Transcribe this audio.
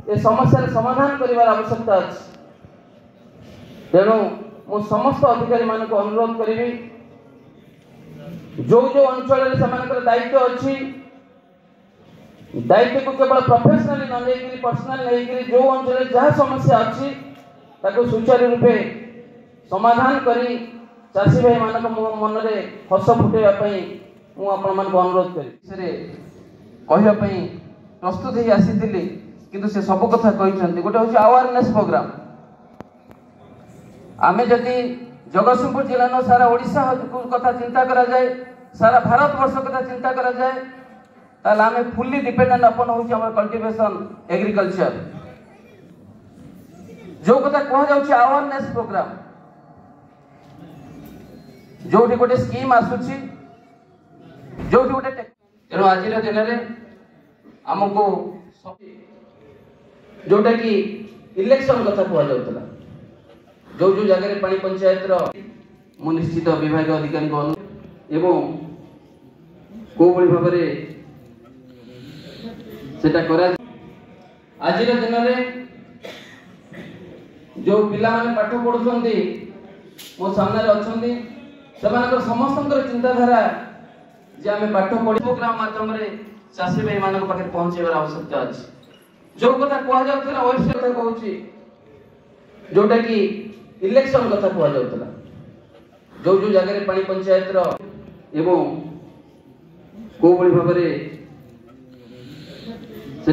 ए समस्या समाधान कर आवश्यकता अच्छी। तेणु मु समस्त अधिकारी मान को अनुरोध करी जो जो अंचल से दायित्व अच्छी दायित्व को केवल प्रोफेशनली न लेकिन पर्सनल लेकिन जो अंचल जहाँ समस्या अच्छी ताको सुचारू रूपे समाधान करी चाषी भाई मान मन में हस फुटाई मुझे अनुरोध करी प्रस्तुत ही आसी किंतु से सब कथा कहते गोटे हूँ अवेयरनेस प्रोग्राम आमे जदि जगतसिंहपुर जिला न सारा ओडिशा कथा चिंता करा जाए सारा भारत वर्ष कथा चिंता करा जाए ताले आमे फुल्ली डिपेंडेंट अपन होची हमर कल्टीवेशन एग्रीकल्चर जो कथा कह जाउची अवेयरनेस प्रोग्राम जोठी गोटे स्कीम आसुची जोठी गोटे तेणु आज दिन में आमको जोटा कि इलेक्शन कथा कह जाउतला जो जो जगह पानी पंचायत मु निश्चित विभाग अधिकारी को एवं को भाव से आज दिन में जो पिला माने पाठ पढ़ुछंती मो सामने अच्छा समस्त चिंताधारा जे आम पाठ पढ़ प्रोग्राम माध्यम चाषी भाई मान पाखे पहुंचाइबार आवश्यकता अच्छी। जो कथा कह जाउतला वेबसाइट कथा कहूची जोटा कि इलेक्शन कथा कह जाउतला जो जो जगह पानी पंचायत एवं को भाव से